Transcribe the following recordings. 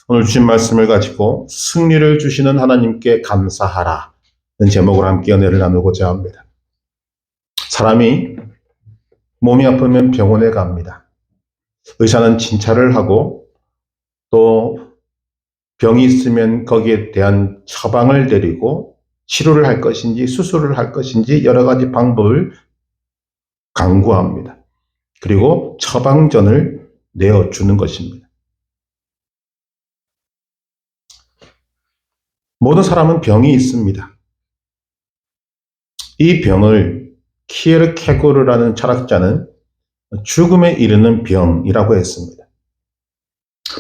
오늘 주신 말씀을 가지고 승리를 주시는 하나님께 감사하라는 제목으로 함께 은혜를 나누고자 합니다. 사람이 몸이 아프면 병원에 갑니다. 의사는 진찰을 하고 또 병이 있으면 거기에 대한 처방을 내리고 치료를 할 것인지 수술을 할 것인지 여러 가지 방법을 강구합니다. 그리고 처방전을 내어주는 것입니다. 모든 사람은 병이 있습니다. 이 병을 키에르케고르라는 철학자는 죽음에 이르는 병이라고 했습니다.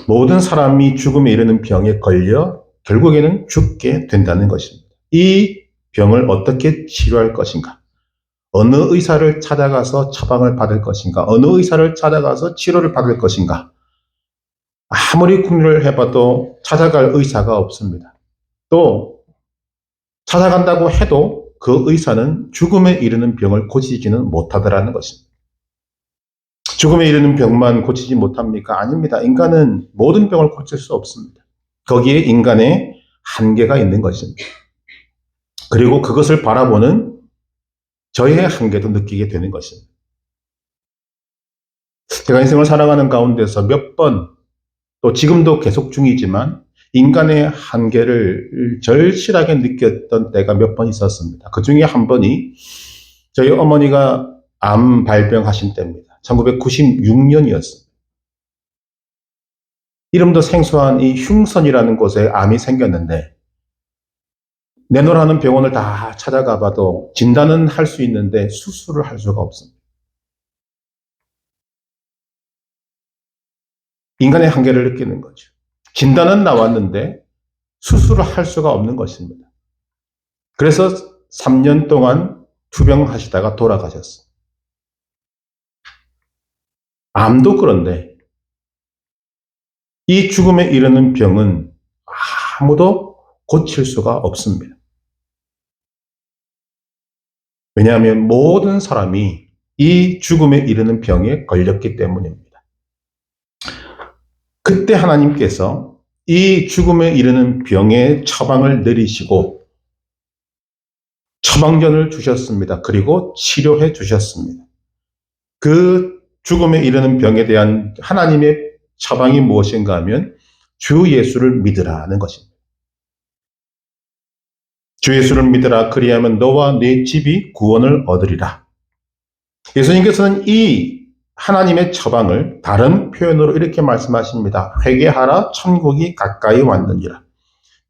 모든 사람이 죽음에 이르는 병에 걸려 결국에는 죽게 된다는 것입니다. 이 병을 어떻게 치료할 것인가? 어느 의사를 찾아가서 처방을 받을 것인가? 어느 의사를 찾아가서 치료를 받을 것인가? 아무리 궁리를 해봐도 찾아갈 의사가 없습니다. 또 찾아간다고 해도 그 의사는 죽음에 이르는 병을 고치지는 못하더라는 것입니다. 죽음에 이르는 병만 고치지 못합니까? 아닙니다. 인간은 모든 병을 고칠 수 없습니다. 거기에 인간의 한계가 있는 것입니다. 그리고 그것을 바라보는 저의 한계도 느끼게 되는 것입니다. 제가 인생을 살아가는 가운데서 몇 번, 또 지금도 계속 중이지만 인간의 한계를 절실하게 느꼈던 때가 몇 번 있었습니다. 그 중에 한 번이 저희 어머니가 암 발병하신 때입니다. 1996년이었습니다. 이름도 생소한 이 흉선이라는 곳에 암이 생겼는데 내노라는 병원을 다 찾아가 봐도 진단은 할 수 있는데 수술을 할 수가 없습니다. 인간의 한계를 느끼는 거죠. 진단은 나왔는데 수술을 할 수가 없는 것입니다. 그래서 3년 동안 투병하시다가 돌아가셨어요. 암도 그런데 이 죽음에 이르는 병은 아무도 고칠 수가 없습니다. 왜냐하면 모든 사람이 이 죽음에 이르는 병에 걸렸기 때문입니다. 그때 하나님께서 이 죽음에 이르는 병의 처방을 내리시고 처방전을 주셨습니다. 그리고 치료해 주셨습니다. 그 죽음에 이르는 병에 대한 하나님의 처방이 무엇인가 하면 주 예수를 믿으라는 것입니다. 주 예수를 믿으라 그리하면 너와 네 집이 구원을 얻으리라. 예수님께서는 이 하나님의 처방을 다른 표현으로 이렇게 말씀하십니다. 회개하라 천국이 가까이 왔느니라.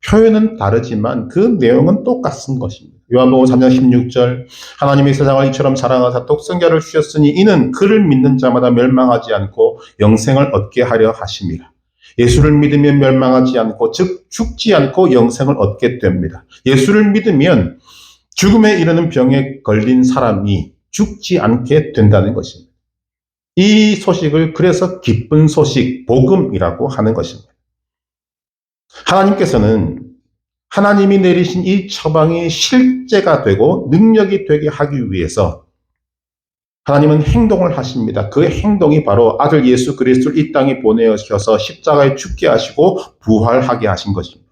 표현은 다르지만 그 내용은 똑같은 것입니다. 요한복음 3장 16절 하나님이 세상을 이처럼 사랑하사 독생자를 주셨으니 이는 그를 믿는 자마다 멸망하지 않고 영생을 얻게 하려 하심이라. 예수를 믿으면 멸망하지 않고 즉 죽지 않고 영생을 얻게 됩니다. 예수를 믿으면 죽음에 이르는 병에 걸린 사람이 죽지 않게 된다는 것입니다. 이 소식을 그래서 기쁜 소식, 복음이라고 하는 것입니다. 하나님께서는 하나님이 내리신 이 처방이 실제가 되고 능력이 되게 하기 위해서 하나님은 행동을 하십니다. 그 행동이 바로 아들 예수 그리스도를 이 땅에 보내셔서 십자가에 죽게 하시고 부활하게 하신 것입니다.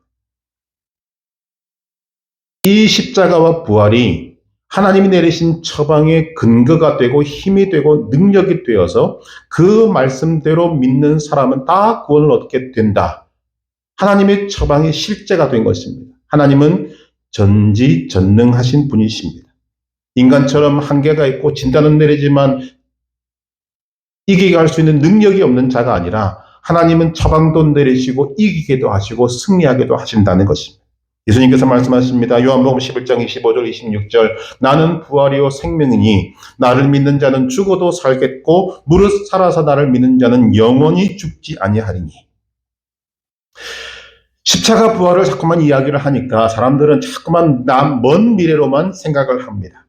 이 십자가와 부활이 하나님이 내리신 처방의 근거가 되고 힘이 되고 능력이 되어서 그 말씀대로 믿는 사람은 다 구원을 얻게 된다. 하나님의 처방이 실제가 된 것입니다. 하나님은 전지전능하신 분이십니다. 인간처럼 한계가 있고 진단은 내리지만 이기게 할 수 있는 능력이 없는 자가 아니라 하나님은 처방도 내리시고 이기게도 하시고 승리하게도 하신다는 것입니다. 예수님께서 말씀하십니다. 요한복음 11장 25절 26절 나는 부활이요 생명이니 나를 믿는 자는 죽어도 살겠고 무릇 살아서 나를 믿는 자는 영원히 죽지 아니하리니. 십자가 부활을 자꾸만 이야기를 하니까 사람들은 자꾸만 먼 미래로만 생각을 합니다.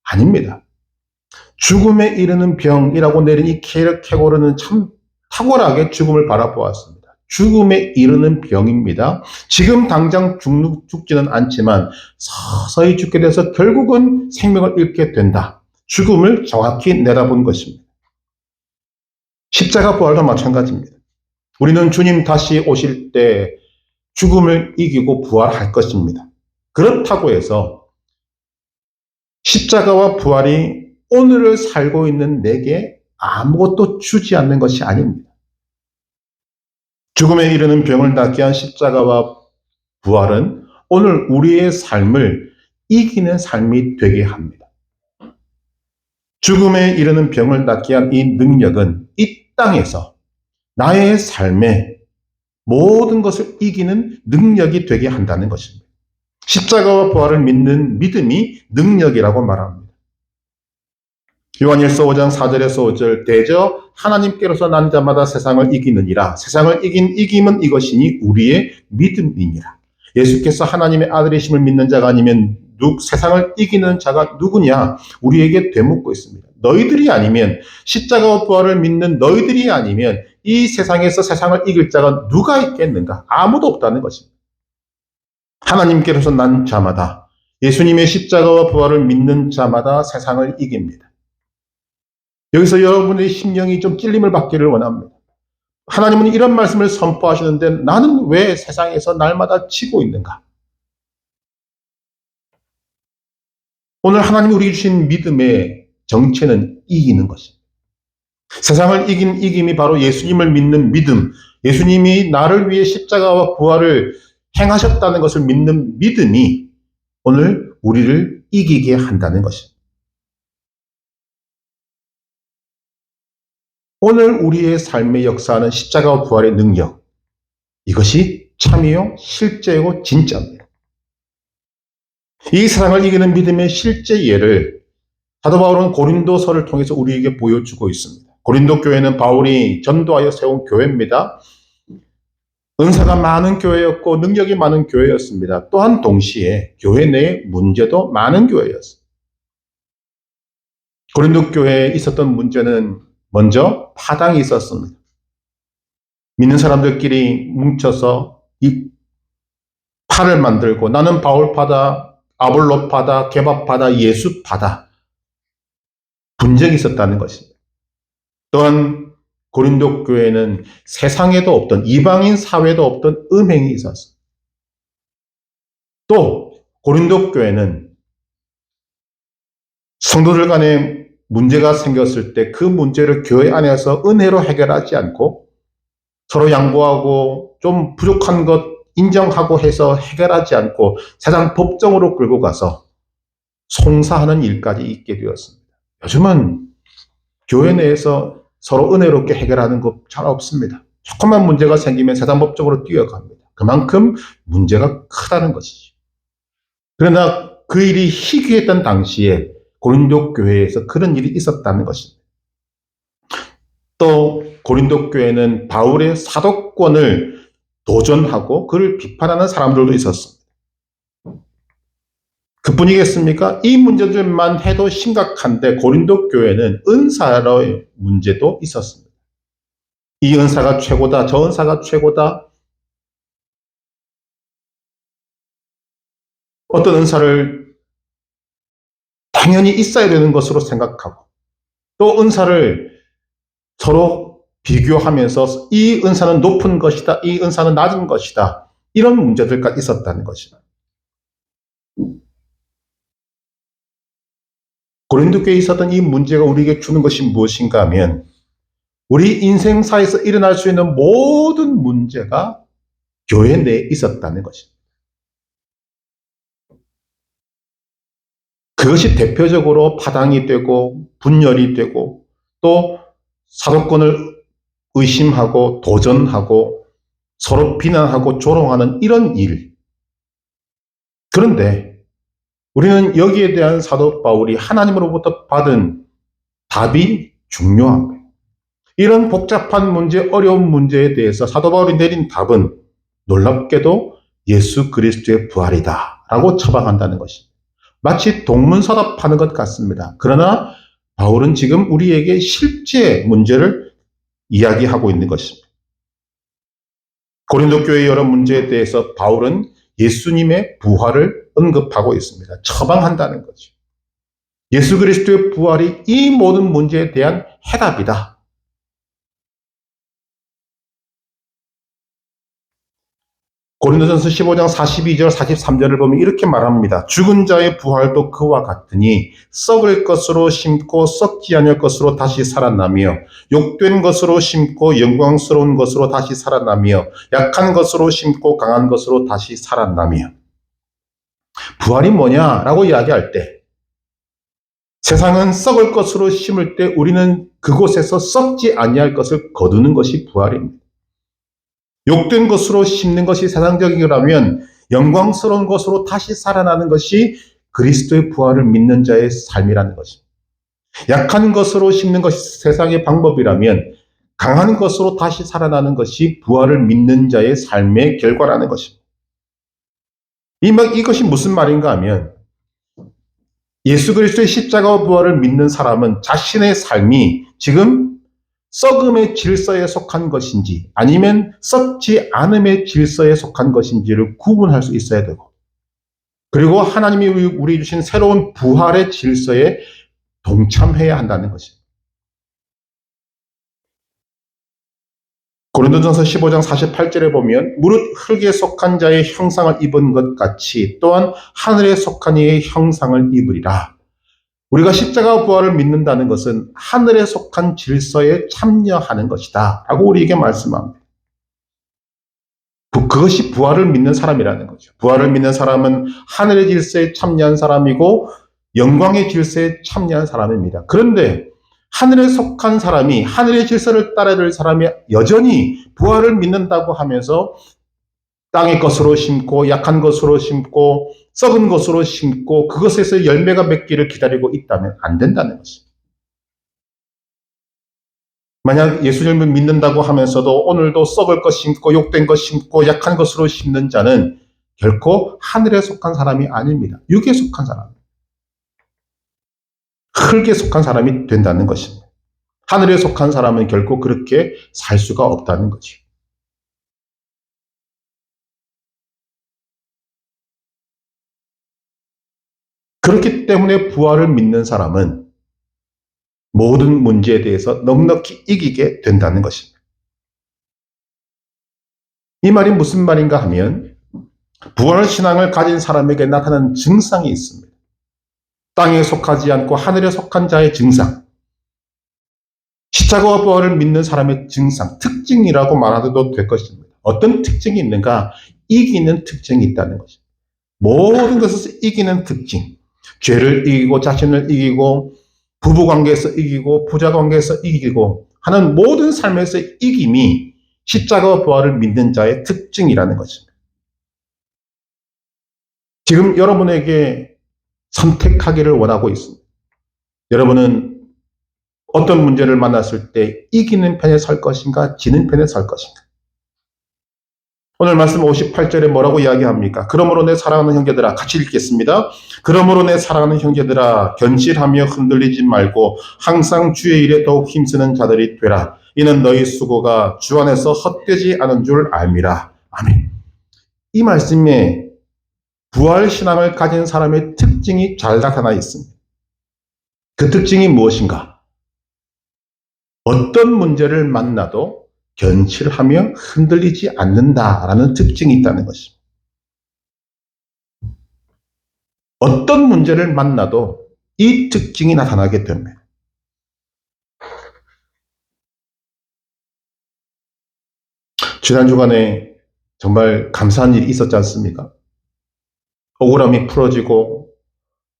아닙니다. 죽음에 이르는 병이라고 내린 이 키에르케고르는 참 탁월하게 죽음을 바라보았습니다. 죽음에 이르는 병입니다. 지금 당장 죽지는 않지만 서서히 죽게 돼서 결국은 생명을 잃게 된다. 죽음을 정확히 내다본 것입니다. 십자가 부활도 마찬가지입니다. 우리는 주님 다시 오실 때 죽음을 이기고 부활할 것입니다. 그렇다고 해서 십자가와 부활이 오늘을 살고 있는 내게 아무것도 주지 않는 것이 아닙니다. 죽음에 이르는 병을 낫게 한 십자가와 부활은 오늘 우리의 삶을 이기는 삶이 되게 합니다. 죽음에 이르는 병을 낫게 한 이 능력은 이 땅에서 나의 삶에 모든 것을 이기는 능력이 되게 한다는 것입니다. 십자가와 부활을 믿는 믿음이 능력이라고 말합니다. 요한일서 5장 4절에서 5절 대저 하나님께로서 난 자마다 세상을 이기느니라. 세상을 이긴 이김은 이것이니 우리의 믿음이니라. 예수께서 하나님의 아들이심을 믿는 자가 아니면 세상을 이기는 자가 누구냐? 우리에게 되묻고 있습니다. 너희들이 아니면 십자가와 부활을 믿는 너희들이 아니면 이 세상에서 세상을 이길 자가 누가 있겠는가? 아무도 없다는 것입니다. 하나님께로서 난 자마다 예수님의 십자가와 부활을 믿는 자마다 세상을 이깁니다. 여기서 여러분의 심령이 좀 찔림을 받기를 원합니다. 하나님은 이런 말씀을 선포하시는데 나는 왜 세상에서 날마다 지고 있는가? 오늘 하나님이 우리에게 주신 믿음의 정체는 이기는 것입니다. 세상을 이긴 이김이 바로 예수님을 믿는 믿음, 예수님이 나를 위해 십자가와 부활을 행하셨다는 것을 믿는 믿음이 오늘 우리를 이기게 한다는 것입니다. 오늘 우리의 삶의 역사하는 십자가와 부활의 능력, 이것이 참이요, 실제이고 진짜입니다. 이 세상을 이기는 믿음의 실제 예를 사도 바울은 고린도서를 통해서 우리에게 보여주고 있습니다. 고린도 교회는 바울이 전도하여 세운 교회입니다. 은사가 많은 교회였고 능력이 많은 교회였습니다. 또한 동시에 교회 내에 문제도 많은 교회였습니다. 고린도 교회에 있었던 문제는 먼저 파당이 있었습니다. 믿는 사람들끼리 뭉쳐서 이 파를 만들고 나는 바울파다, 아볼로파다, 게바파다, 예수파다 분쟁이 있었다는 것입니다. 또한 고린도 교회는 세상에도 없던 이방인 사회도 없던 음행이 있었습니다. 또 고린도 교회는 성도들 간에 문제가 생겼을 때 그 문제를 교회 안에서 은혜로 해결하지 않고 서로 양보하고 좀 부족한 것 인정하고 해서 해결하지 않고 세상 법정으로 끌고 가서 송사하는 일까지 있게 되었습니다. 요즘은 교회 내에서 서로 은혜롭게 해결하는 것 잘 없습니다. 조금만 문제가 생기면 세상 법정으로 뛰어갑니다. 그만큼 문제가 크다는 것이죠. 그러나 그 일이 희귀했던 당시에 고린도 교회에서 그런 일이 있었다는 것입니다. 또 고린도 교회는 바울의 사도권을 도전하고 그를 비판하는 사람들도 있었습니다. 그뿐이겠습니까? 이 문제들만 해도 심각한데 고린도 교회는 은사의 문제도 있었습니다. 이 은사가 최고다, 저 은사가 최고다. 어떤 은사를 당연히 있어야 되는 것으로 생각하고 또 은사를 서로 비교하면서 이 은사는 높은 것이다, 이 은사는 낮은 것이다. 이런 문제들까지 있었다는 것입니다. 고린도 교회에 있었던 이 문제가 우리에게 주는 것이 무엇인가 하면 우리 인생사에서 일어날 수 있는 모든 문제가 교회 내에 있었다는 것입니다. 그것이 대표적으로 파당이 되고 분열이 되고 또 사도권을 의심하고 도전하고 서로 비난하고 조롱하는 이런 일. 그런데 우리는 여기에 대한 사도 바울이 하나님으로부터 받은 답이 중요한 거예요. 이런 복잡한 문제, 어려운 문제에 대해서 사도 바울이 내린 답은 놀랍게도 예수 그리스도의 부활이다 라고 처방한다는 것입니다. 마치 동문서답하는 것 같습니다. 그러나 바울은 지금 우리에게 실제 문제를 이야기하고 있는 것입니다. 고린도 교회의 여러 문제에 대해서 바울은 예수님의 부활을 언급하고 있습니다. 처방한다는 거죠. 예수 그리스도의 부활이 이 모든 문제에 대한 해답이다. 고린도전서 15장 42절 43절을 보면 이렇게 말합니다. 죽은 자의 부활도 그와 같으니 썩을 것으로 심고 썩지 않을 것으로 다시 살아나며 욕된 것으로 심고 영광스러운 것으로 다시 살아나며 약한 것으로 심고 강한 것으로 다시 살아나며. 부활이 뭐냐라고 이야기할 때 세상은 썩을 것으로 심을 때 우리는 그곳에서 썩지 아니할 것을 거두는 것이 부활입니다. 욕된 것으로 심는 것이 세상적인 거라면 영광스러운 것으로 다시 살아나는 것이 그리스도의 부활을 믿는 자의 삶이라는 것입니다. 약한 것으로 심는 것이 세상의 방법이라면 강한 것으로 다시 살아나는 것이 부활을 믿는 자의 삶의 결과라는 것입니다. 이것이 무슨 말인가 하면 예수 그리스도의 십자가와 부활을 믿는 사람은 자신의 삶이 지금 썩음의 질서에 속한 것인지 아니면 썩지 않음의 질서에 속한 것인지를 구분할 수 있어야 되고, 그리고 하나님이 우리 주신 새로운 부활의 질서에 동참해야 한다는 것입니다. 고린도전서 15장 48절에 보면 무릇 흙에 속한 자의 형상을 입은 것 같이 또한 하늘에 속한 이의 형상을 입으리라. 우리가 십자가 부활을 믿는다는 것은 하늘에 속한 질서에 참여하는 것이다 라고 우리에게 말씀합니다. 그것이 부활을 믿는 사람이라는 거죠. 부활을 믿는 사람은 하늘의 질서에 참여한 사람이고 영광의 질서에 참여한 사람입니다. 그런데 하늘에 속한 사람이, 하늘의 질서를 따라야 될 사람이 여전히 부활을 믿는다고 하면서 땅의 것으로 심고 약한 것으로 심고 썩은 것으로 심고 그것에서 열매가 맺기를 기다리고 있다면 안 된다는 것입니다. 만약 예수님을 믿는다고 하면서도 오늘도 썩을 것 심고 욕된 것 심고 약한 것으로 심는 자는 결코 하늘에 속한 사람이 아닙니다. 육에 속한 사람, 흙에 속한 사람이 된다는 것입니다. 하늘에 속한 사람은 결코 그렇게 살 수가 없다는 거죠. 그렇기 때문에 부활을 믿는 사람은 모든 문제에 대해서 넉넉히 이기게 된다는 것입니다. 이 말이 무슨 말인가 하면 부활 신앙을 가진 사람에게 나타나는 증상이 있습니다. 땅에 속하지 않고 하늘에 속한 자의 증상, 십자가와 부활을 믿는 사람의 증상, 특징이라고 말하도 될 것입니다. 어떤 특징이 있는가? 이기는 특징이 있다는 것입니다. 모든 것에서 이기는 특징, 죄를 이기고 자신을 이기고 부부관계에서 이기고 부자관계에서 이기고 하는 모든 삶에서 이김이 십자가와 부활을 믿는 자의 특징이라는 것입니다. 지금 여러분에게 선택하기를 원하고 있습니다. 여러분은 어떤 문제를 만났을 때 이기는 편에 설 것인가 지는 편에 설 것인가. 오늘 말씀 58절에 뭐라고 이야기합니까? 그러므로 내 사랑하는 형제들아, 같이 읽겠습니다. 그러므로 내 사랑하는 형제들아, 견실하며 흔들리지 말고 항상 주의 일에 더욱 힘쓰는 자들이 되라. 이는 너희 수고가 주 안에서 헛되지 않은 줄 알미라. 아멘. 이 말씀에 부활 신앙을 가진 사람의 특징이 잘 나타나 있습니다. 그 특징이 무엇인가? 어떤 문제를 만나도 견실하며 흔들리지 않는다라는 특징이 있다는 것입니다. 어떤 문제를 만나도 이 특징이 나타나게 됩니다. 지난 주간에 정말 감사한 일이 있었지 않습니까? 억울함이 풀어지고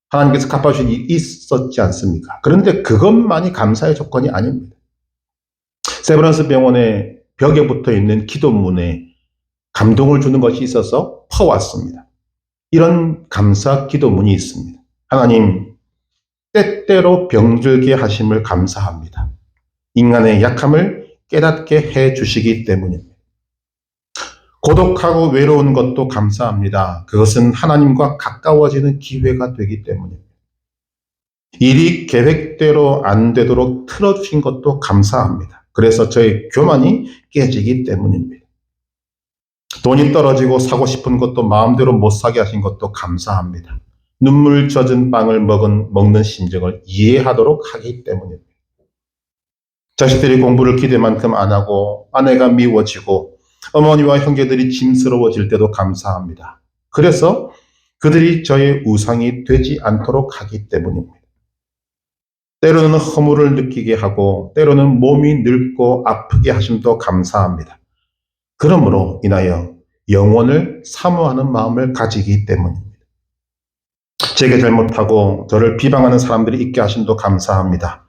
하나님께서 갚아주신 일이 있었지 않습니까? 그런데 그것만이 감사의 조건이 아닙니다. 세브란스 병원의 벽에 붙어 있는 기도문에 감동을 주는 것이 있어서 퍼왔습니다. 이런 감사 기도문이 있습니다. 하나님, 때때로 병들게 하심을 감사합니다. 인간의 약함을 깨닫게 해 주시기 때문입니다. 고독하고 외로운 것도 감사합니다. 그것은 하나님과 가까워지는 기회가 되기 때문입니다. 일이 계획대로 안 되도록 틀어주신 것도 감사합니다. 그래서 저의 교만이 깨지기 때문입니다. 돈이 떨어지고 사고 싶은 것도 마음대로 못 사게 하신 것도 감사합니다. 눈물 젖은 빵을 먹는 심정을 이해하도록 하기 때문입니다. 자식들이 공부를 기대만큼 안 하고 아내가 미워지고 어머니와 형제들이 짐스러워질 때도 감사합니다. 그래서 그들이 저의 우상이 되지 않도록 하기 때문입니다. 때로는 허물을 느끼게 하고 때로는 몸이 늙고 아프게 하심도 감사합니다. 그러므로 인하여 영원을 사모하는 마음을 가지기 때문입니다. 제게 잘못하고 저를 비방하는 사람들이 있게 하심도 감사합니다.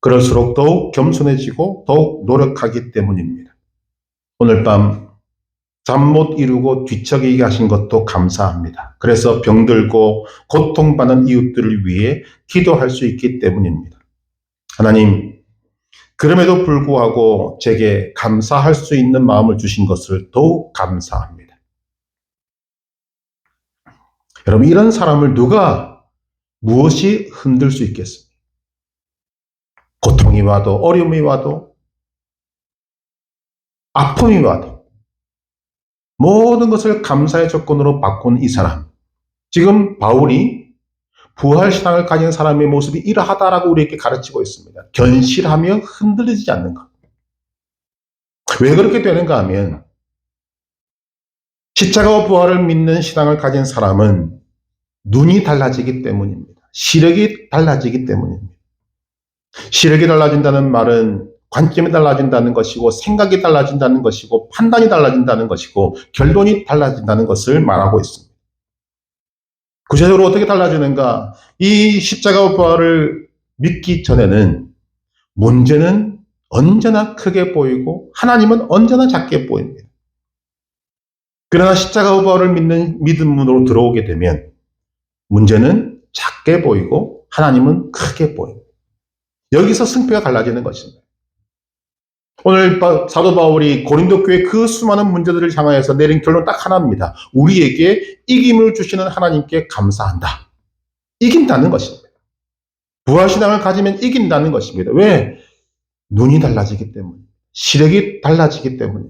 그럴수록 더욱 겸손해지고 더욱 노력하기 때문입니다. 오늘 밤 잠 못 이루고 뒤척이게 하신 것도 감사합니다. 그래서 병들고 고통받는 이웃들을 위해 기도할 수 있기 때문입니다. 하나님, 그럼에도 불구하고 제게 감사할 수 있는 마음을 주신 것을 더욱 감사합니다. 여러분, 이런 사람을 누가 무엇이 흔들 수 있겠습니까? 고통이 와도, 어려움이 와도, 아픔이 와도, 모든 것을 감사의 조건으로 바꾼 이 사람. 지금 바울이 부활신앙을 가진 사람의 모습이 이러하다라고 우리에게 가르치고 있습니다. 견실하며 흔들리지 않는 것. 왜 그렇게 되는가 하면 십자가와 부활을 믿는 신앙을 가진 사람은 눈이 달라지기 때문입니다. 시력이 달라지기 때문입니다. 시력이 달라진다는 말은 관점이 달라진다는 것이고 생각이 달라진다는 것이고 판단이 달라진다는 것이고 결론이 달라진다는 것을 말하고 있습니다. 구체적으로 어떻게 달라지는가? 이 십자가와 부활을 믿기 전에는 문제는 언제나 크게 보이고 하나님은 언제나 작게 보입니다. 그러나 십자가와 부활을 믿는 믿음으로 들어오게 되면 문제는 작게 보이고 하나님은 크게 보입니다. 여기서 승패가 갈라지는 것입니다. 오늘 사도 바울이 고린도 교회 그 수많은 문제들을 향하여서 내린 결론 딱 하나입니다. 우리에게 이김을 주시는 하나님께 감사한다. 이긴다는 것입니다. 부활신앙을 가지면 이긴다는 것입니다. 왜? 눈이 달라지기 때문에, 시력이 달라지기 때문에.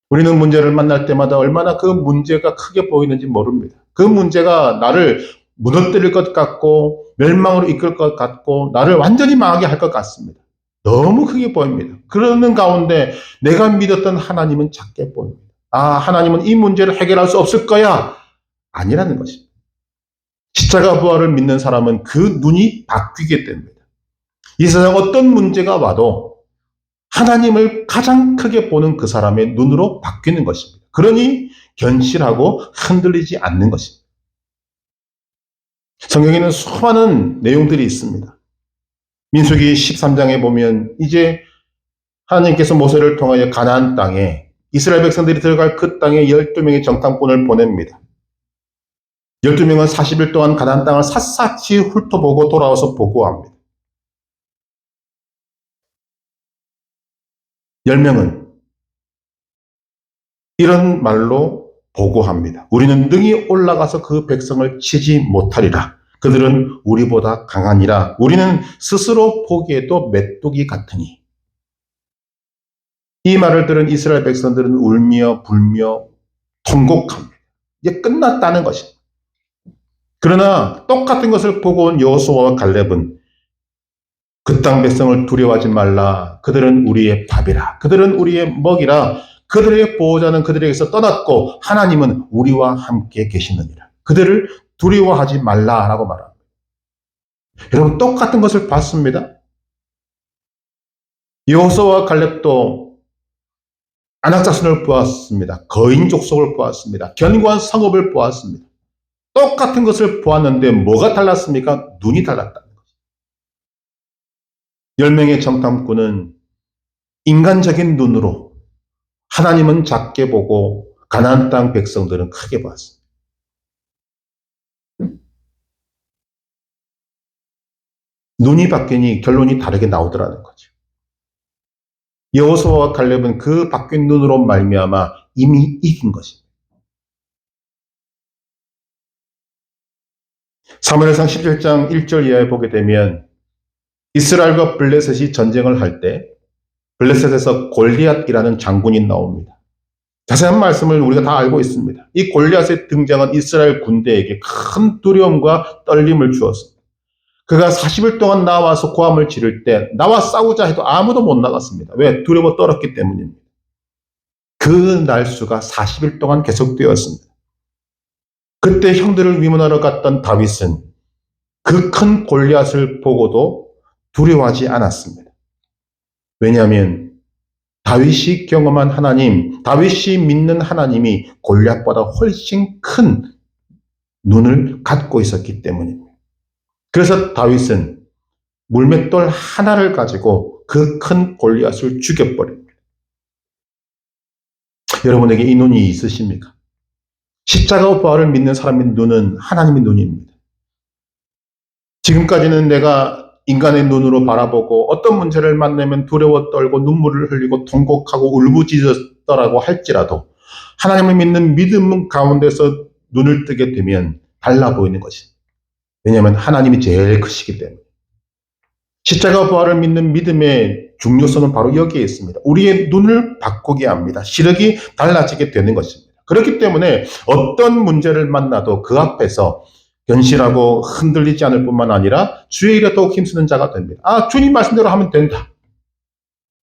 우리는 문제를 만날 때마다 얼마나 그 문제가 크게 보이는지 모릅니다. 그 문제가 나를 무너뜨릴 것 같고 멸망으로 이끌 것 같고 나를 완전히 망하게 할 것 같습니다. 너무 크게 보입니다. 그러는 가운데 내가 믿었던 하나님은 작게 보입니다. 아, 하나님은 이 문제를 해결할 수 없을 거야. 아니라는 것입니다. 십자가 부활을 믿는 사람은 그 눈이 바뀌게 됩니다. 이 세상 어떤 문제가 와도 하나님을 가장 크게 보는 그 사람의 눈으로 바뀌는 것입니다. 그러니 견실하고 흔들리지 않는 것입니다. 성경에는 수많은 내용들이 있습니다. 민수기 13장에 보면 이제 하나님께서 모세를 통하여 가나안 땅에 이스라엘 백성들이 들어갈 그 땅에 12명의 정탐꾼을 보냅니다. 12명은 40일 동안 가나안 땅을 샅샅이 훑어보고 돌아와서 보고합니다. 10명은 이런 말로 보고합니다. 우리는 능히 올라가서 그 백성을 치지 못하리라. 그들은 우리보다 강하니라. 우리는 스스로 보기에도 메뚜기 같으니. 이 말을 들은 이스라엘 백성들은 울며 불며 통곡합니다. 이제 끝났다는 것입니다. 그러나 똑같은 것을 보고 온 여호수아와 갈렙은 그 땅 백성을 두려워하지 말라. 그들은 우리의 밥이라. 그들은 우리의 먹이라. 그들의 보호자는 그들에게서 떠났고 하나님은 우리와 함께 계시느니라. 그들을 두려워하지 말라라고 말합니다. 여러분 똑같은 것을 봤습니다. 여호수아와 갈렙도 안악자손을 보았습니다. 거인 족속을 보았습니다. 견고한 성읍을 보았습니다. 똑같은 것을 보았는데 뭐가 달랐습니까? 눈이 달랐다는 거죠. 10명의 정탐꾼은 인간적인 눈으로 하나님은 작게 보고 가나안 땅 백성들은 크게 보았습니다. 눈이 바뀌니 결론이 다르게 나오더라는 거죠. 여호수아와 갈렙은 그 바뀐 눈으로 말미암아 이미 이긴 것입니다. 사무엘상 17장 1절 이하에 보게 되면 이스라엘과 블레셋이 전쟁을 할 때 블레셋에서 골리앗이라는 장군이 나옵니다. 자세한 말씀을 우리가 다 알고 있습니다. 이 골리앗의 등장은 이스라엘 군대에게 큰 두려움과 떨림을 주었습니다. 그가 40일 동안 나와서 고함을 지를 때 나와 싸우자 해도 아무도 못 나갔습니다. 왜? 두려워 떨었기 때문입니다. 그 날수가 40일 동안 계속되었습니다. 그때 형들을 위문하러 갔던 다윗은 그 큰 골리앗을 보고도 두려워하지 않았습니다. 왜냐하면 다윗이 경험한 하나님, 다윗이 믿는 하나님이 골리앗보다 훨씬 큰 눈을 갖고 있었기 때문입니다. 그래서 다윗은 물맷돌 하나를 가지고 그 큰 골리앗을 죽여버립니다. 여러분에게 이 눈이 있으십니까? 십자가와 부활을 믿는 사람의 눈은 하나님의 눈입니다. 지금까지는 내가 인간의 눈으로 바라보고 어떤 문제를 만나면 두려워 떨고 눈물을 흘리고 통곡하고 울부짖었더라고 할지라도 하나님을 믿는 믿음 가운데서 눈을 뜨게 되면 달라 보이는 것입니다. 왜냐하면 하나님이 제일 크시기 때문에. 십자가 부활을 믿는 믿음의 중요성은 바로 여기에 있습니다. 우리의 눈을 바꾸게 합니다. 시력이 달라지게 되는 것입니다. 그렇기 때문에 어떤 문제를 만나도 그 앞에서 견실하고 흔들리지 않을 뿐만 아니라 주의 일에 더욱 힘쓰는 자가 됩니다. 주님 말씀대로 하면 된다.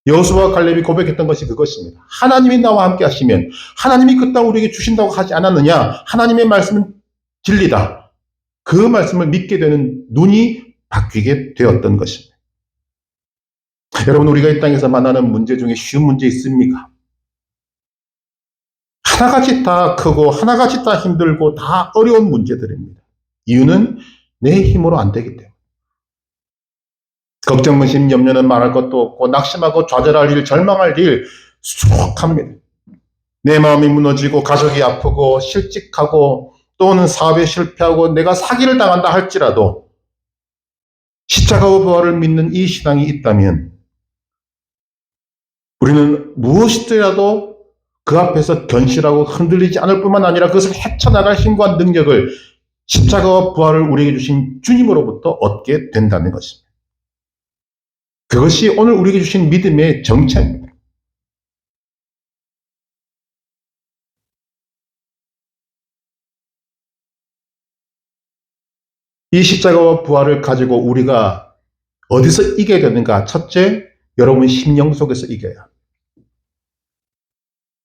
여호수아와 갈렙이 고백했던 것이 그것입니다. 하나님이 나와 함께 하시면 하나님이 그 땅 우리에게 주신다고 하지 않았느냐? 하나님의 말씀은 진리다. 그 말씀을 믿게 되는 눈이 바뀌게 되었던 것입니다. 여러분, 우리가 이 땅에서 만나는 문제 중에 쉬운 문제 있습니까? 하나같이 다 크고 하나같이 다 힘들고 다 어려운 문제들입니다. 이유는 내 힘으로 안 되기 때문에. 걱정, 근심, 염려는 말할 것도 없고 낙심하고 좌절할 일, 절망할 일 수록합니다. 내 마음이 무너지고 가족이 아프고 실직하고 또는 사업에 실패하고 내가 사기를 당한다 할지라도 십자가와 부활을 믿는 이 신앙이 있다면 우리는 무엇이더라도 그 앞에서 견실하고 흔들리지 않을 뿐만 아니라 그것을 헤쳐나갈 힘과 능력을 십자가와 부활을 우리에게 주신 주님으로부터 얻게 된다는 것입니다. 그것이 오늘 우리에게 주신 믿음의 정체입니다. 이 십자가와 부활을 가지고 우리가 어디서 이겨야 되는가? 첫째, 여러분 심령 속에서 이겨야.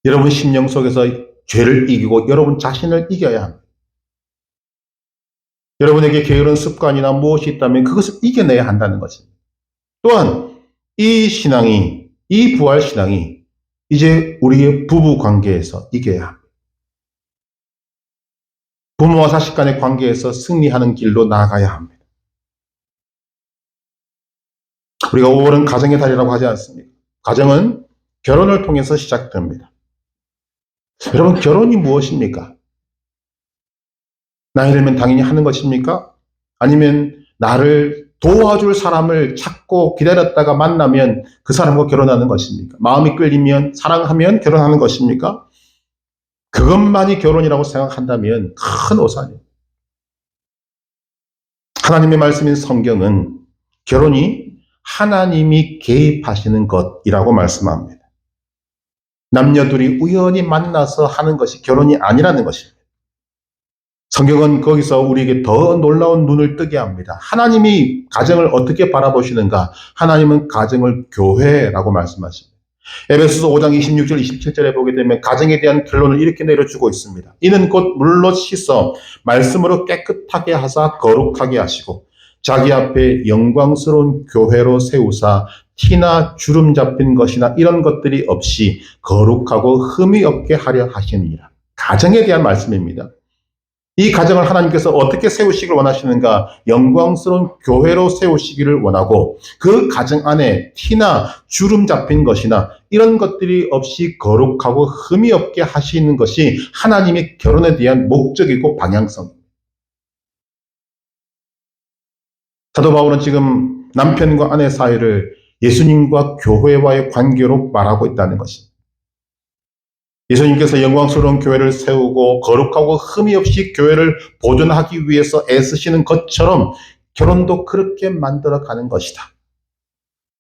여러분 심령 속에서 죄를 이기고 여러분 자신을 이겨야 합니다. 여러분에게 게으른 습관이나 무엇이 있다면 그것을 이겨내야 한다는 것입니다. 또한 이 신앙이, 이 부활 신앙이 이제 우리의 부부 관계에서 이겨야 합니다. 부모와 자식 간의 관계에서 승리하는 길로 나아가야 합니다. 우리가 5월은 가정의 달이라고 하지 않습니까? 가정은 결혼을 통해서 시작됩니다. 여러분, 결혼이 무엇입니까? 나이 들면 당연히 하는 것입니까? 아니면 나를 도와줄 사람을 찾고 기다렸다가 만나면 그 사람과 결혼하는 것입니까? 마음이 끌리면, 사랑하면 결혼하는 것입니까? 그것만이 결혼이라고 생각한다면 큰 오산이에요. 하나님의 말씀인 성경은 결혼이 하나님이 개입하시는 것이라고 말씀합니다. 남녀 둘이 우연히 만나서 하는 것이 결혼이 아니라는 것입니다. 성경은 거기서 우리에게 더 놀라운 눈을 뜨게 합니다. 하나님이 가정을 어떻게 바라보시는가? 하나님은 가정을 교회라고 말씀하십니다. 에베소서 5장 26절 27절에 보게 되면 가정에 대한 결론을 이렇게 내려주고 있습니다. 이는 곧 물로 씻어 말씀으로 깨끗하게 하사 거룩하게 하시고 자기 앞에 영광스러운 교회로 세우사 티나 주름 잡힌 것이나 이런 것들이 없이 거룩하고 흠이 없게 하려 하시느니라. 가정에 대한 말씀입니다. 이 가정을 하나님께서 어떻게 세우시기를 원하시는가? 영광스러운 교회로 세우시기를 원하고 그 가정 안에 티나 주름 잡힌 것이나 이런 것들이 없이 거룩하고 흠이 없게 하시는 것이 하나님의 결혼에 대한 목적이고 방향성입니다. 사도 바울은 지금 남편과 아내 사이를 예수님과 교회와의 관계로 말하고 있다는 것입니다. 예수님께서 영광스러운 교회를 세우고 거룩하고 흠이 없이 교회를 보존하기 위해서 애쓰시는 것처럼 결혼도 그렇게 만들어가는 것이다.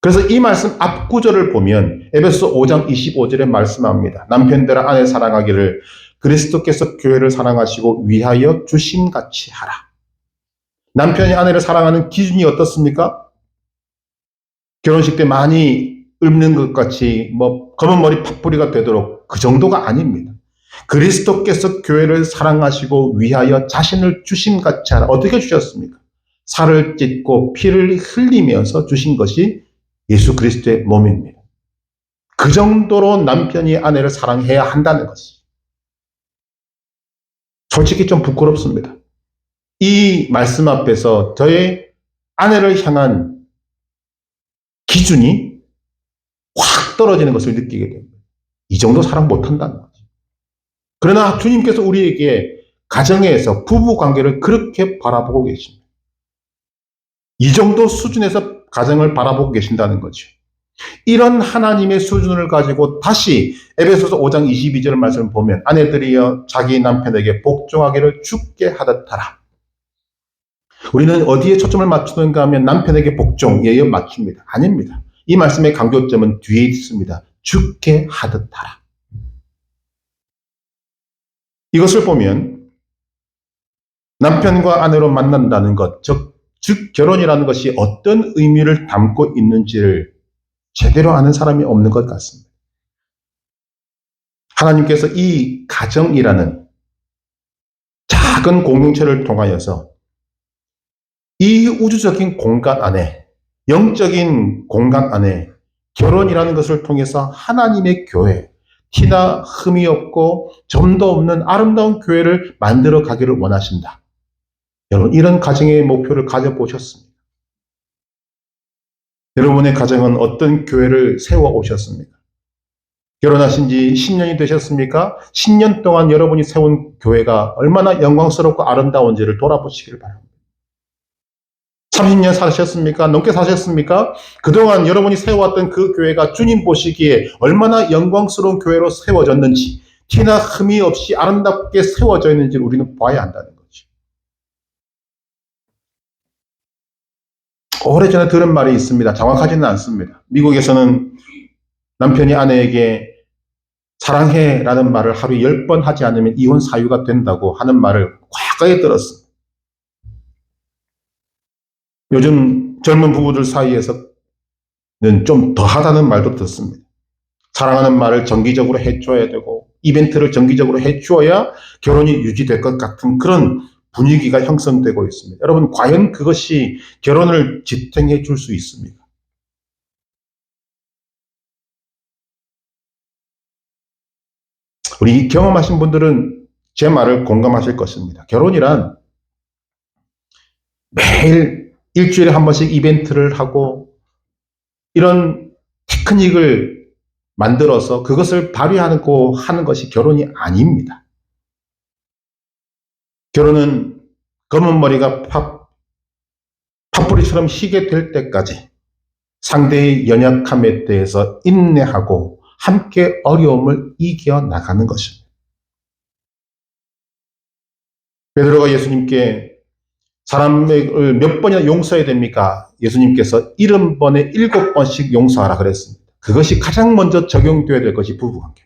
그래서 이 말씀 앞구절을 보면 에베소 5장 25절에 말씀합니다. 남편들아 아내 사랑하기를 그리스도께서 교회를 사랑하시고 위하여 주심같이 하라. 남편이 아내를 사랑하는 기준이 어떻습니까? 결혼식 때 많이 읊는 것 같이 검은 머리 팥뿌리가 되도록 그 정도가 아닙니다. 그리스도께서 교회를 사랑하시고 위하여 자신을 주심같이 하라. 어떻게 주셨습니까? 살을 찢고 피를 흘리면서 주신 것이 예수 그리스도의 몸입니다. 그 정도로 남편이 아내를 사랑해야 한다는 것이 솔직히 좀 부끄럽습니다. 이 말씀 앞에서 저의 아내를 향한 기준이 확 떨어지는 것을 느끼게 됩니다. 이 정도 사랑 못한다는 거죠. 그러나 주님께서 우리에게 가정에서 부부 관계를 그렇게 바라보고 계십니다. 이 정도 수준에서 가정을 바라보고 계신다는 거죠. 이런 하나님의 수준을 가지고 다시 에베소서 5장 22절 말씀을 보면 아내들이여 자기 남편에게 복종하기를 주께 하듯 하라. 우리는 어디에 초점을 맞추는가 하면 남편에게 복종에 맞춥니다. 아닙니다. 이 말씀의 강조점은 뒤에 있습니다. 주께 하듯 하라. 이것을 보면 남편과 아내로 만난다는 것, 즉 결혼이라는 것이 어떤 의미를 담고 있는지를 제대로 아는 사람이 없는 것 같습니다. 하나님께서 이 가정이라는 작은 공동체를 통하여서 이 우주적인 공간 안에, 영적인 공간 안에 결혼이라는 것을 통해서 하나님의 교회, 티나 흠이 없고 점도 없는 아름다운 교회를 만들어 가기를 원하신다. 여러분, 이런 가정의 목표를 가져보셨습니까? 여러분의 가정은 어떤 교회를 세워 오셨습니까? 결혼하신 지 10년이 되셨습니까? 10년 동안 여러분이 세운 교회가 얼마나 영광스럽고 아름다운지를 돌아보시기를 바랍니다. 30년 사셨습니까? 넘게 사셨습니까? 그동안 여러분이 세워왔던 그 교회가 주님 보시기에 얼마나 영광스러운 교회로 세워졌는지, 티나 흠이 없이 아름답게 세워져 있는지 우리는 봐야 한다는 거죠. 오래전에 들은 말이 있습니다. 정확하지는 않습니다. 미국에서는 남편이 아내에게 사랑해 라는 말을 하루에 10번 하지 않으면 이혼 사유가 된다고 하는 말을 과거에 들었습니다. 요즘 젊은 부부들 사이에서는 좀 더하다는 말도 듣습니다. 사랑하는 말을 정기적으로 해줘야 되고 이벤트를 정기적으로 해주어야 결혼이 유지될 것 같은 그런 분위기가 형성되고 있습니다. 여러분, 과연 그것이 결혼을 지탱해 줄 수 있습니까? 우리 경험하신 분들은 제 말을 공감하실 것입니다. 결혼이란 매일 일주일에 한 번씩 이벤트를 하고 이런 테크닉을 만들어서 그것을 발휘하고 하는 것이 결혼이 아닙니다. 결혼은 검은 머리가 팥뿌리처럼 희게 될 때까지 상대의 연약함에 대해서 인내하고 함께 어려움을 이겨나가는 것입니다. 베드로가 예수님께 사람을 몇 번이나 용서해야 됩니까? 예수님께서 70번에 7번씩 용서하라 그랬습니다. 그것이 가장 먼저 적용되어야 될 것이 부부관계.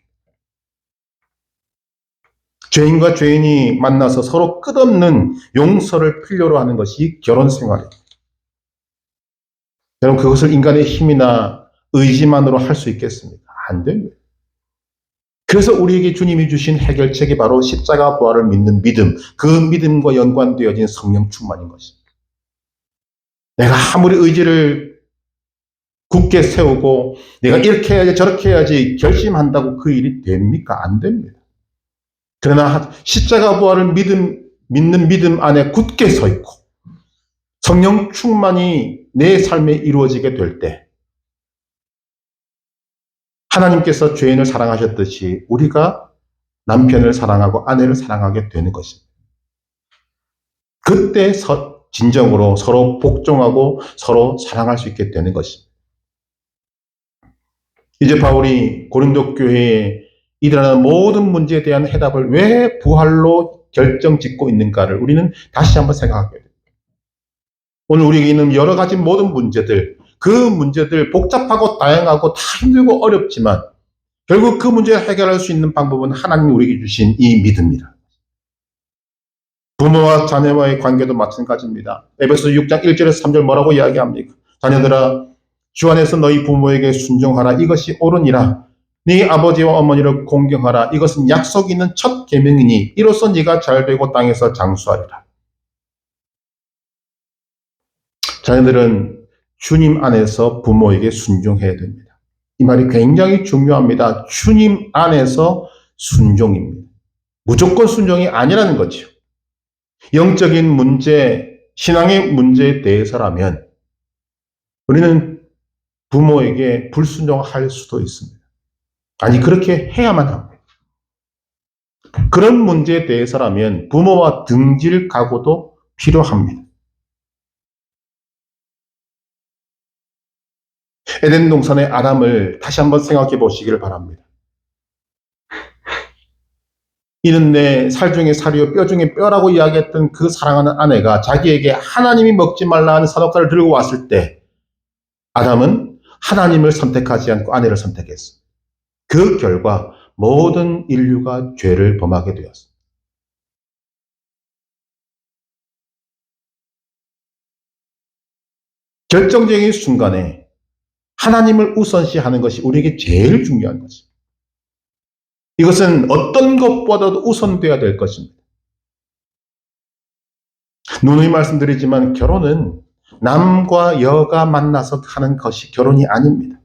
죄인과 죄인이 만나서 서로 끝없는 용서를 필요로 하는 것이 결혼 생활입니다. 여러분, 그것을 인간의 힘이나 의지만으로 할 수 있겠습니까? 안 됩니다. 그래서 우리에게 주님이 주신 해결책이 바로 십자가 부활을 믿는 믿음, 그 믿음과 연관되어진 성령 충만인 것입니다. 내가 아무리 의지를 굳게 세우고 내가 이렇게 해야지 저렇게 해야지 결심한다고 그 일이 됩니까? 안 됩니다. 그러나 십자가 부활을 믿는 믿음 안에 굳게 서 있고 성령 충만이 내 삶에 이루어지게 될 때 하나님께서 죄인을 사랑하셨듯이 우리가 남편을 사랑하고 아내를 사랑하게 되는 것입니다. 그때 진정으로 서로 복종하고 서로 사랑할 수 있게 되는 것입니다. 이제 바울이 고린도 교회에 일어나는 모든 문제에 대한 해답을 왜 부활로 결정짓고 있는가를 우리는 다시 한번 생각하게 됩니다. 오늘 우리에게 있는 여러 가지 모든 문제들, 그 문제들 복잡하고 다양하고 다 힘들고 어렵지만 결국 그 문제를 해결할 수 있는 방법은 하나님이 우리에게 주신 이 믿음이다. 부모와 자녀와의 관계도 마찬가지입니다. 에베소 6장 1절에서 3절 뭐라고 이야기합니까? 자녀들아, 주 안에서 너희 부모에게 순종하라. 이것이 옳으니라. 네 아버지와 어머니를 공경하라. 이것은 약속 있는 첫 계명이니 이로써 네가 잘되고 땅에서 장수하리라. 자녀들은 주님 안에서 부모에게 순종해야 됩니다. 이 말이 굉장히 중요합니다. 주님 안에서 순종입니다. 무조건 순종이 아니라는 거죠. 영적인 문제, 신앙의 문제에 대해서라면 우리는 부모에게 불순종할 수도 있습니다. 아니, 그렇게 해야만 합니다. 그런 문제에 대해서라면 부모와 등질 각오도 필요합니다. 에덴 동산의 아담을 다시 한번 생각해 보시기를 바랍니다. 이는 내 살 중에 살이요 뼈 중에 뼈라고 이야기했던 그 사랑하는 아내가 자기에게 하나님이 먹지 말라 하는 산업가를 들고 왔을 때 아담은 하나님을 선택하지 않고 아내를 선택했습니다. 그 결과 모든 인류가 죄를 범하게 되었습니다. 결정적인 순간에 하나님을 우선시하는 것이 우리에게 제일 중요한 것입니다. 이것은 어떤 것보다도 우선돼야 될 것입니다. 누누이 말씀드리지만 결혼은 남과 여가 만나서 하는 것이 결혼이 아닙니다.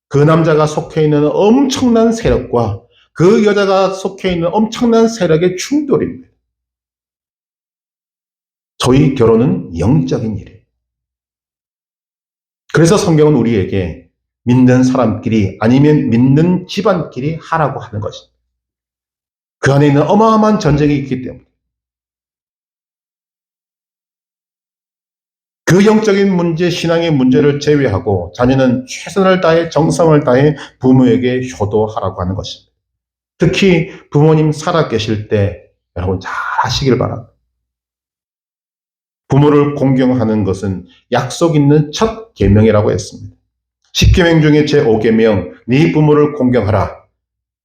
그 남자가 속해 있는 엄청난 세력과 그 여자가 속해 있는 엄청난 세력의 충돌입니다. 저희 결혼은 영적인 일이에요. 그래서 성경은 우리에게 믿는 사람끼리 아니면 믿는 집안끼리 하라고 하는 것입니다. 그 안에 있는 어마어마한 전쟁이 있기 때문에 그 영적인 문제, 신앙의 문제를 제외하고 자녀는 최선을 다해 정성을 다해 부모에게 효도하라고 하는 것입니다. 특히 부모님 살아계실 때 여러분 잘 하시길 바랍니다. 부모를 공경하는 것은 약속 있는 첫 계명이라고 했습니다. 10계명 중에 제5계명 네 부모를 공경하라.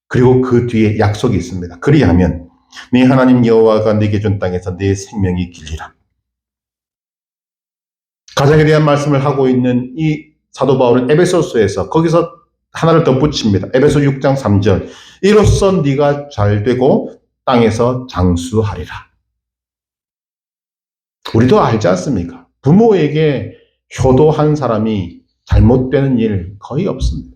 그리고 그 뒤에 약속이 있습니다. 그리하면 네 하나님 여호와가 네게 준 땅에서 네 생명이 길리라. 가정에 대한 말씀을 하고 있는 이 사도 바울은 에베소서에서 거기서 하나를 덧붙입니다. 에베소 6장 3절. 이로써 네가 잘되고 땅에서 장수하리라. 우리도 알지 않습니까? 부모에게 효도한 사람이 잘못되는 일 거의 없습니다.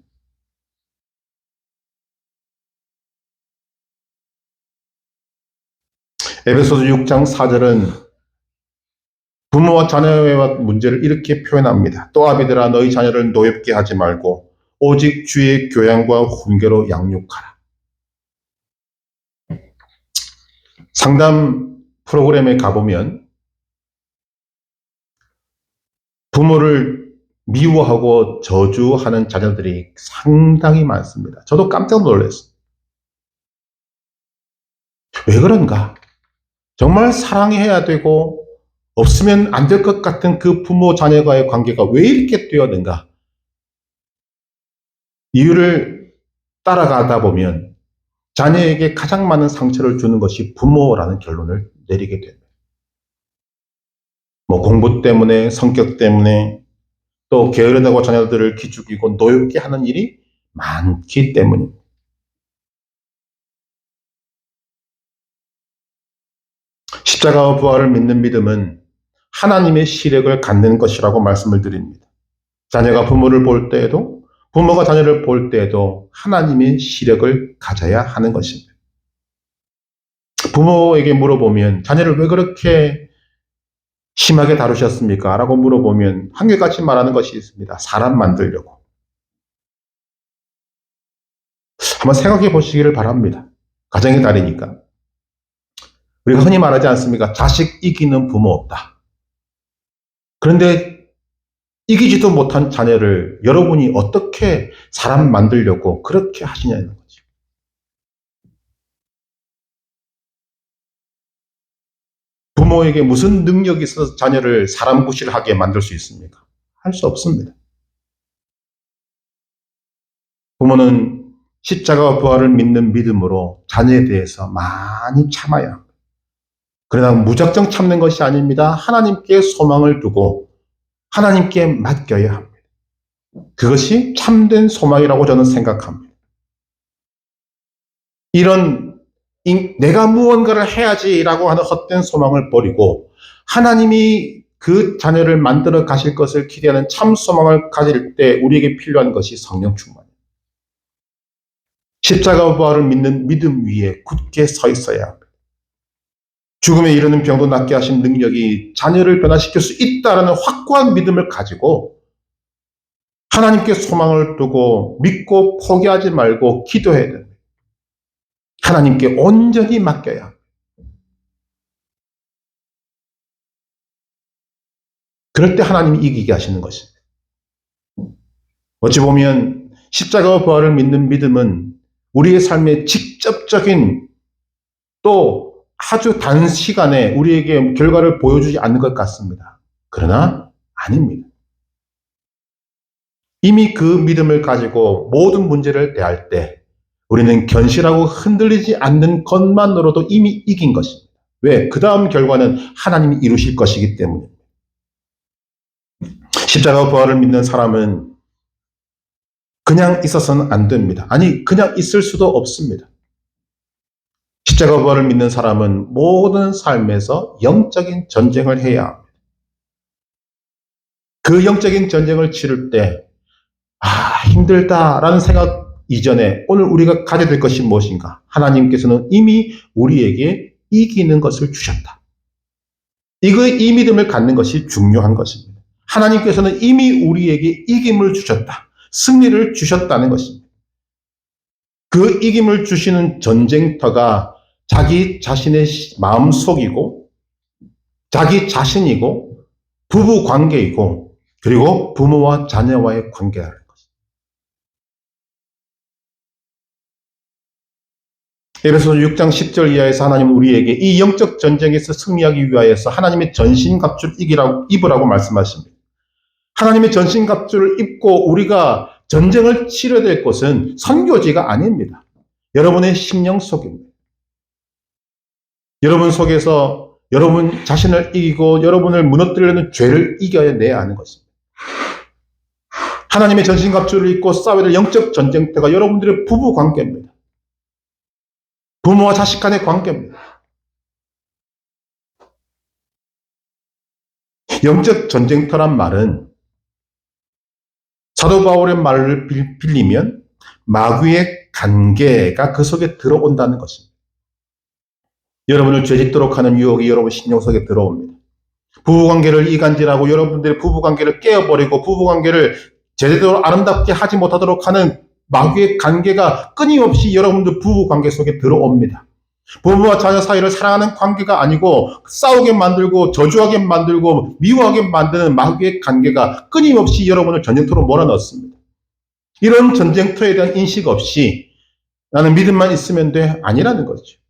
에베소서 6장 4절은 부모와 자녀의 문제를 이렇게 표현합니다. 또 아비들아 너희 자녀를 노엽게 하지 말고 오직 주의 교양과 훈계로 양육하라. 상담 프로그램에 가보면 부모를 미워하고 저주하는 자녀들이 상당히 많습니다. 저도 깜짝 놀랐어요. 왜 그런가? 정말 사랑해야 되고 없으면 안 될 것 같은 그 부모 자녀과의 관계가 왜 이렇게 뛰어든가? 이유를 따라가다 보면 자녀에게 가장 많은 상처를 주는 것이 부모라는 결론을 내리게 됩니다. 뭐 공부 때문에, 성격 때문에, 또 게으르다고 자녀들을 기죽이고 노엽게 하는 일이 많기 때문입니다. 십자가와 부활을 믿는 믿음은 하나님의 시력을 갖는 것이라고 말씀을 드립니다. 자녀가 부모를 볼 때에도 부모가 자녀를 볼 때에도 하나님의 시력을 가져야 하는 것입니다. 부모에게 물어보면 자녀를 왜 그렇게 심하게 다루셨습니까? 라고 물어보면 한결같이 말하는 것이 있습니다. 사람 만들려고. 한번 생각해 보시기를 바랍니다. 가정의 달이니까. 우리가 흔히 말하지 않습니까? 자식 이기는 부모 없다. 그런데 이기지도 못한 자녀를 여러분이 어떻게 사람 만들려고 그렇게 하시냐는 거죠. 부모에게 무슨 능력이 있어서 자녀를 사람 구실하게 만들 수 있습니까? 할 수 없습니다. 부모는 십자가와 부활을 믿는 믿음으로 자녀에 대해서 많이 참아야 합니다. 그러나 무작정 참는 것이 아닙니다. 하나님께 소망을 두고 하나님께 맡겨야 합니다. 그것이 참된 소망이라고 저는 생각합니다. 이런 내가 무언가를 해야지라고 하는 헛된 소망을 버리고 하나님이 그 자녀를 만들어 가실 것을 기대하는 참 소망을 가질 때 우리에게 필요한 것이 성령 충만입니다. 십자가와 부활을 믿는 믿음 위에 굳게 서 있어야 합니다. 죽음에 이르는 병도 낫게 하신 능력이 자녀를 변화시킬 수 있다는 확고한 믿음을 가지고 하나님께 소망을 두고 믿고 포기하지 말고 기도해야 됩니다. 하나님께 온전히 맡겨야 합니다. 그럴 때 하나님이 이기게 하시는 것입니다. 어찌 보면 십자가와 부활을 믿는 믿음은 우리의 삶의 직접적인 또 아주 단시간에 우리에게 결과를 보여주지 않는 것 같습니다. 그러나 아닙니다. 이미 그 믿음을 가지고 모든 문제를 대할 때 우리는 견실하고 흔들리지 않는 것만으로도 이미 이긴 것입니다. 왜? 그 다음 결과는 하나님이 이루실 것이기 때문입니다. 십자가 부활을 믿는 사람은 그냥 있어서는 안 됩니다. 아니, 그냥 있을 수도 없습니다. 십자가 부활을 믿는 사람은 모든 삶에서 영적인 전쟁을 해야 합니다. 그 영적인 전쟁을 치를 때 힘들다라는 생각 이전에 오늘 우리가 가져야 될 것이 무엇인가? 하나님께서는 이미 우리에게 이기는 것을 주셨다. 이 믿음을 갖는 것이 중요한 것입니다. 하나님께서는 이미 우리에게 이김을 주셨다. 승리를 주셨다는 것입니다. 그 이김을 주시는 전쟁터가 자기 자신의 마음속이고 자기 자신이고 부부 관계이고 그리고 부모와 자녀와의 관계라는 것입니다. 에베소서 6장 10절 이하에서 하나님은 우리에게 이 영적 전쟁에서 승리하기 위하여서 하나님의 전신갑주를 입으라고 말씀하십니다. 하나님의 전신갑주를 입고 우리가 전쟁을 치러야 될 것은 선교지가 아닙니다. 여러분의 심령 속입니다. 여러분 속에서 여러분 자신을 이기고 여러분을 무너뜨리려는 죄를 이겨내야 하는 것입니다. 하나님의 전신갑주를 입고 싸워야 될 영적 전쟁터가 여러분들의 부부 관계입니다. 부모와 자식 간의 관계입니다. 영적 전쟁터란 말은 사도 바울의 말을 빌리면 마귀의 관계가 그 속에 들어온다는 것입니다. 여러분을 죄짓도록 하는 유혹이 여러분 심령 속에 들어옵니다. 부부관계를 이간질하고 여러분들의 부부관계를 깨어버리고 부부관계를 제대로 아름답게 하지 못하도록 하는 마귀의 관계가 끊임없이 여러분들 부부관계 속에 들어옵니다. 부모와 자녀 사이를 사랑하는 관계가 아니고 싸우게 만들고 저주하게 만들고 미워하게 만드는 마귀의 관계가 끊임없이 여러분을 전쟁터로 몰아넣습니다. 이런 전쟁터에 대한 인식 없이 나는 믿음만 있으면 돼 아니라는 거죠.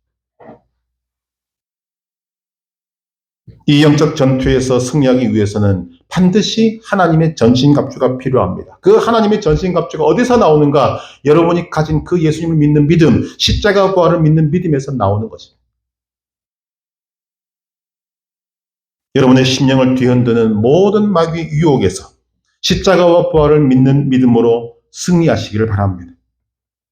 이 영적 전투에서 승리하기 위해서는 반드시 하나님의 전신갑주가 필요합니다. 그 하나님의 전신갑주가 어디서 나오는가? 여러분이 가진 그 예수님을 믿는 믿음, 십자가 부활을 믿는 믿음에서 나오는 것입니다. 여러분의 심령을 뒤흔드는 모든 마귀의 유혹에서 십자가와 부활을 믿는 믿음으로 승리하시기를 바랍니다.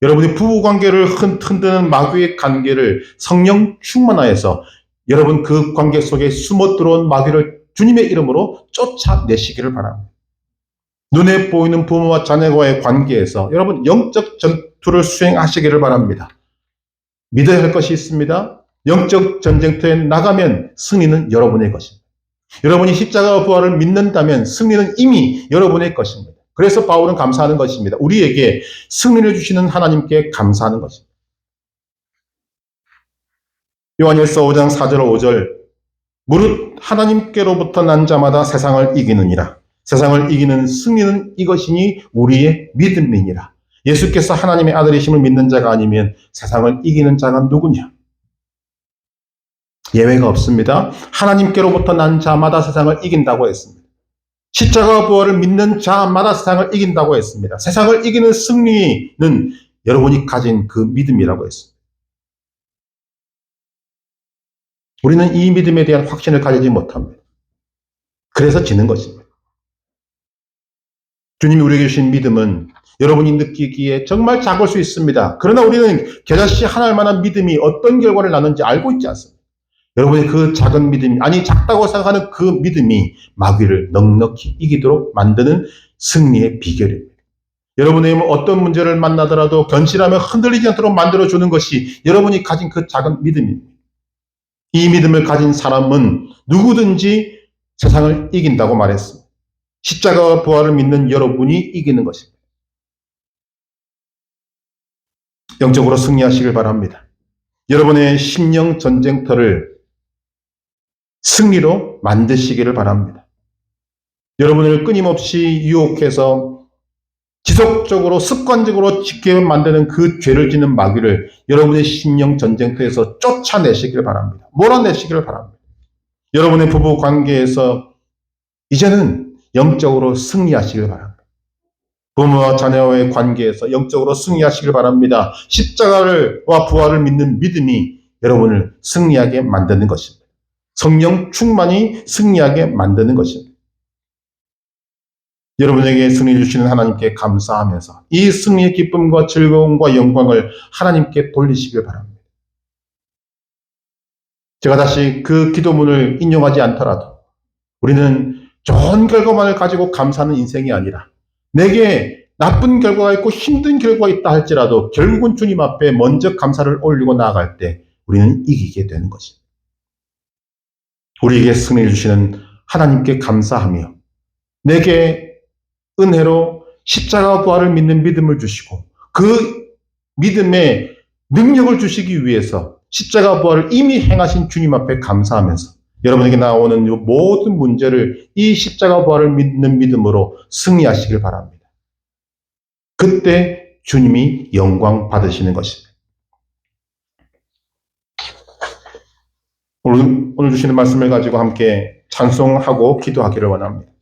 여러분이 부부관계를 흔드는 마귀의 관계를 성령 충만하여서 여러분 그 관계 속에 숨어 들어온 마귀를 주님의 이름으로 쫓아내시기를 바랍니다. 눈에 보이는 부모와 자녀와의 관계에서 여러분 영적 전투를 수행하시기를 바랍니다. 믿어야 할 것이 있습니다. 영적 전쟁터에 나가면 승리는 여러분의 것입니다. 여러분이 십자가와 부활을 믿는다면 승리는 이미 여러분의 것입니다. 그래서 바울은 감사하는 것입니다. 우리에게 승리를 주시는 하나님께 감사하는 것입니다. 요한일서 5장 4절 5절 무릇 하나님께로부터 난 자마다 세상을 이기느니라. 세상을 이기는 승리는 이것이니 우리의 믿음이니라. 예수께서 하나님의 아들이심을 믿는 자가 아니면 세상을 이기는 자가 누구냐? 예외가 없습니다. 하나님께로부터 난 자마다 세상을 이긴다고 했습니다. 십자가와 부활을 믿는 자마다 세상을 이긴다고 했습니다. 세상을 이기는 승리는 여러분이 가진 그 믿음이라고 했습니다. 우리는 이 믿음에 대한 확신을 가지지 못합니다. 그래서 지는 것입니다. 주님이 우리에게 주신 믿음은 여러분이 느끼기에 정말 작을 수 있습니다. 그러나 우리는 겨자씨 하나일 만한 믿음이 어떤 결과를 낳는지 알고 있지 않습니다. 여러분의 그 작은 믿음이, 아니 작다고 생각하는 그 믿음이 마귀를 넉넉히 이기도록 만드는 승리의 비결입니다. 여러분의 어떤 문제를 만나더라도 견실하며 흔들리지 않도록 만들어주는 것이 여러분이 가진 그 작은 믿음입니다. 이 믿음을 가진 사람은 누구든지 세상을 이긴다고 말했습니다. 십자가와 부활을 믿는 여러분이 이기는 것입니다. 영적으로 승리하시길 바랍니다. 여러분의 심령 전쟁터를 승리로 만드시기를 바랍니다. 여러분을 끊임없이 유혹해서 지속적으로 습관적으로 짓게 만드는 그 죄를 짓는 마귀를 여러분의 심령 전쟁터에서 쫓아내시기를 바랍니다. 몰아내시기를 바랍니다. 여러분의 부부 관계에서 이제는 영적으로 승리하시길 바랍니다. 부모와 자녀와의 관계에서 영적으로 승리하시길 바랍니다. 십자가와 부활을 믿는 믿음이 여러분을 승리하게 만드는 것입니다. 성령 충만이 승리하게 만드는 것입니다. 여러분에게 승리 주시는 하나님께 감사하면서 이 승리의 기쁨과 즐거움과 영광을 하나님께 돌리시길 바랍니다. 제가 다시 그 기도문을 인용하지 않더라도 우리는 좋은 결과만을 가지고 감사하는 인생이 아니라 내게 나쁜 결과가 있고 힘든 결과가 있다 할지라도 결국은 주님 앞에 먼저 감사를 올리고 나아갈 때 우리는 이기게 되는 것입니다. 우리에게 승리를 주시는 하나님께 감사하며 내게 은혜로 십자가 부활을 믿는 믿음을 주시고 그 믿음의 능력을 주시기 위해서 십자가 부활을 이미 행하신 주님 앞에 감사하면서 여러분에게 나오는 모든 문제를 이 십자가 부활을 믿는 믿음으로 승리하시길 바랍니다. 그때 주님이 영광 받으시는 것입니다. 오늘 주시는 말씀을 가지고 함께 찬송하고 기도하기를 원합니다.